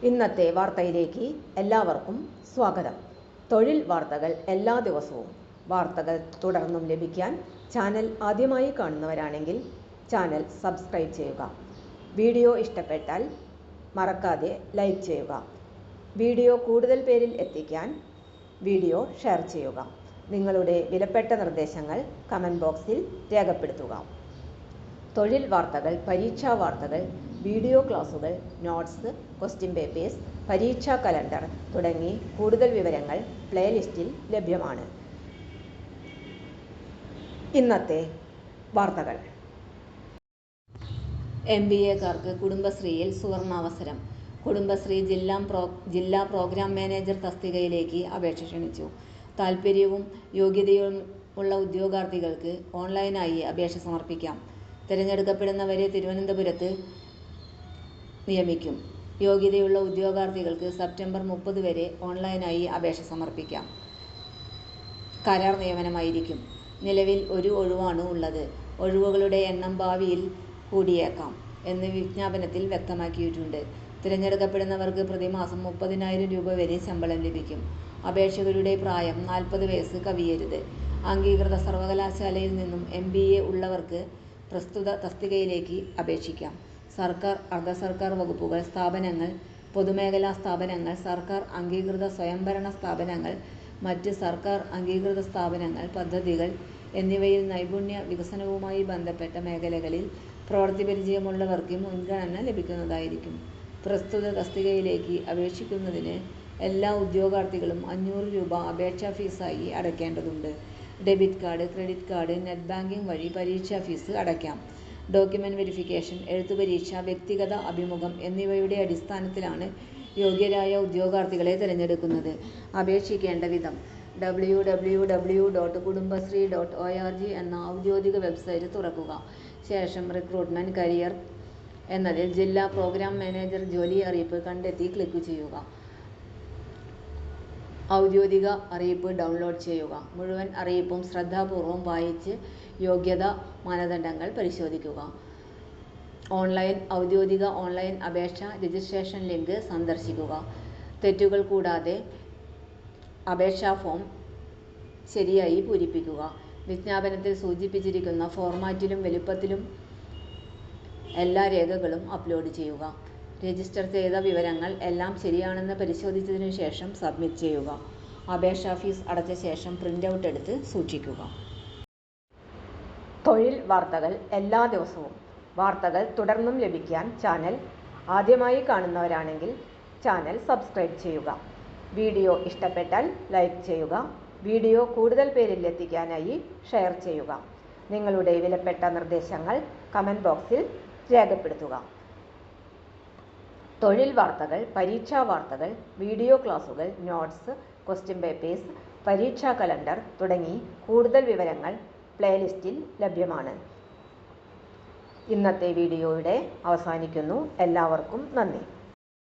ഇന്നത്തെ വാർത്തയിലേക്ക് എല്ലാവർക്കും സ്വാഗതം. തൊഴിൽ വാർത്തകൾ എല്ലാ ദിവസവും വാർത്തകൾ തുടർന്നും ലഭിക്കാൻ ചാനൽ ആദ്യമായി കാണുന്നവരാണെങ്കിൽ ചാനൽ സബ്സ്ക്രൈബ് ചെയ്യുക. വീഡിയോ ഇഷ്ടപ്പെട്ടാൽ മറക്കാതെ ലൈക്ക് ചെയ്യുക. വീഡിയോ കൂടുതൽ പേരിൽ എത്തിക്കാൻ വീഡിയോ ഷെയർ ചെയ്യുക. നിങ്ങളുടെ വിലപ്പെട്ട നിർദ്ദേശങ്ങൾ കമൻറ്റ് ബോക്സിൽ രേഖപ്പെടുത്തുക. തൊഴിൽ വാർത്തകൾ, പരീക്ഷാ വാർത്തകൾ, വീഡിയോ ക്ലാസുകൾ, നോട്ട്സ്, ക്വസ്റ്റ്യൻ പേപ്പേഴ്സ്, പരീക്ഷാ കലണ്ടർ തുടങ്ങി കൂടുതൽ വിവരങ്ങൾ പ്ലേലിസ്റ്റിൽ ലഭ്യമാണ്. ഇന്നത്തെ വാർത്തകൾ. MBAക്കാർക്ക് കുടുംബശ്രീയിൽ സുവർണാവസരം. കുടുംബശ്രീ ജില്ലാ പ്രോഗ്രാം മാനേജർ തസ്തികയിലേക്ക് അപേക്ഷ ക്ഷണിച്ചു. താൽപ്പര്യവും യോഗ്യതയും ഉള്ള ഉദ്യോഗാർത്ഥികൾക്ക് ഓൺലൈനായി അപേക്ഷ സമർപ്പിക്കാം. തിരഞ്ഞെടുക്കപ്പെടുന്നവരെ തിരുവനന്തപുരത്ത് നിയമിക്കും. യോഗ്യതയുള്ള ഉദ്യോഗാർത്ഥികൾക്ക് സെപ്റ്റംബർ 30 വരെ ഓൺലൈനായി അപേക്ഷ സമർപ്പിക്കാം. കരാർ നിയമനമായിരിക്കും. നിലവിൽ ഒരു ഒഴിവാണ് ഉള്ളത്. ഒഴിവുകളുടെ എണ്ണം ഭാവിയിൽ കൂടിയേക്കാം എന്ന് വിജ്ഞാപനത്തിൽ വ്യക്തമാക്കിയിട്ടുണ്ട്. തിരഞ്ഞെടുക്കപ്പെടുന്നവർക്ക് പ്രതിമാസം 30,000 രൂപ വരെ ശമ്പളം ലഭിക്കും. അപേക്ഷകരുടെ പ്രായം 40 വയസ്സ് കവിയരുത്. അംഗീകൃത സർവകലാശാലയിൽ നിന്നും MBA ഉള്ളവർക്ക് പ്രസ്തുത തസ്തികയിലേക്ക് അപേക്ഷിക്കാം. സർക്കാർ, അർദ്ധ സർക്കാർ വകുപ്പുകൾ, സ്ഥാപനങ്ങൾ, പൊതുമേഖലാ സ്ഥാപനങ്ങൾ, സർക്കാർ അംഗീകൃത സ്വയംഭരണ സ്ഥാപനങ്ങൾ, മറ്റ് സർക്കാർ അംഗീകൃത സ്ഥാപനങ്ങൾ, പദ്ധതികൾ എന്നിവയിൽ നൈപുണ്യ വികസനവുമായി ബന്ധപ്പെട്ട മേഖലകളിൽ പ്രവൃത്തി പരിചയമുള്ളവർക്ക് മുൻഗണന ലഭിക്കുന്നതായിരിക്കും. പ്രസ്തുത തസ്തികയിലേക്ക് അപേക്ഷിക്കുന്നതിന് എല്ലാ ഉദ്യോഗാർത്ഥികളും 500 രൂപ അപേക്ഷാ ഫീസായി അടയ്ക്കേണ്ടതുണ്ട്. Debit card, credit card, net banking വഴി പരീക്ഷാ ഫീസ് അടയ്ക്കാം. ഡോക്യുമെന്റ് വെരിഫിക്കേഷൻ, എഴുത്തുപരീക്ഷ, വ്യക്തിഗത അഭിമുഖം എന്നിവയുടെ അടിസ്ഥാനത്തിലാണ് യോഗ്യരായ ഉദ്യോഗാർത്ഥികളെ തിരഞ്ഞെടുക്കുന്നത്. അപേക്ഷിക്കേണ്ട വിധം: www.kudumbashree.org എന്ന ഔദ്യോഗിക വെബ്സൈറ്റ് തുറക്കുക. ശേഷം റിക്രൂട്ട്മെന്റ് കരിയർ എന്നതിൽ ജില്ലാ പ്രോഗ്രാം മാനേജർ ജോലി അറിയിപ്പ് കണ്ടെത്തി ക്ലിക്ക് ചെയ്യുക. ഔദ്യോഗിക അറിയിപ്പ് ഡൗൺലോഡ് ചെയ്യുക. മുഴുവൻ അറിയിപ്പും ശ്രദ്ധാപൂർവം വായിച്ച് യോഗ്യതാ മാനദണ്ഡങ്ങൾ പരിശോധിക്കുക. ഔദ്യോഗിക ഓൺലൈൻ അപേക്ഷ രജിസ്ട്രേഷൻ ലിങ്ക് സന്ദർശിക്കുക. തെറ്റുകൾ കൂടാതെ അപേക്ഷാ ഫോം ശരിയായി പൂരിപ്പിക്കുക. വിജ്ഞാപനത്തിൽ സൂചിപ്പിച്ചിരിക്കുന്ന ഫോർമാറ്റിലും വലുപ്പത്തിലും എല്ലാ രേഖകളും അപ്ലോഡ് ചെയ്യുക. രജിസ്റ്റർ ചെയ്ത വിവരങ്ങൾ എല്ലാം ശരിയാണെന്ന് പരിശോധിച്ചതിനു ശേഷം സബ്മിറ്റ് ചെയ്യുക. അപേക്ഷാ ഫീസ് അടച്ച ശേഷം പ്രിൻ്റ് എടുത്ത് സൂക്ഷിക്കുക. തൊഴിൽ വാർത്തകൾ എല്ലാ ദിവസവും വാർത്തകൾ തുടർന്നും ലഭിക്കാൻ ചാനൽ ആദ്യമായി കാണുന്നവരാണെങ്കിൽ ചാനൽ സബ്സ്ക്രൈബ് ചെയ്യുക. വീഡിയോ ഇഷ്ടപ്പെട്ടാൽ ലൈക്ക് ചെയ്യുക. വീഡിയോ കൂടുതൽ പേരിൽ എത്തിക്കാനായി ഷെയർ ചെയ്യുക. നിങ്ങളുടെ വിലപ്പെട്ട നിർദ്ദേശങ്ങൾ കമൻറ്റ് ബോക്സിൽ രേഖപ്പെടുത്തുക. തൊഴിൽ വാർത്തകൾ, പരീക്ഷാ വാർത്തകൾ, വീഡിയോ ക്ലാസുകൾ, നോട്ട്സ്, ക്വസ്റ്റ്യൻ പേപ്പേഴ്സ്, പരീക്ഷാ കലണ്ടർ തുടങ്ങി കൂടുതൽ വിവരങ്ങൾ പ്ലേലിസ്റ്റിൽ ലഭ്യമാണ്. ഇന്നത്തെ വീഡിയോയുടെ അവസാനിക്കുന്നു. എല്ലാവർക്കും നന്ദി.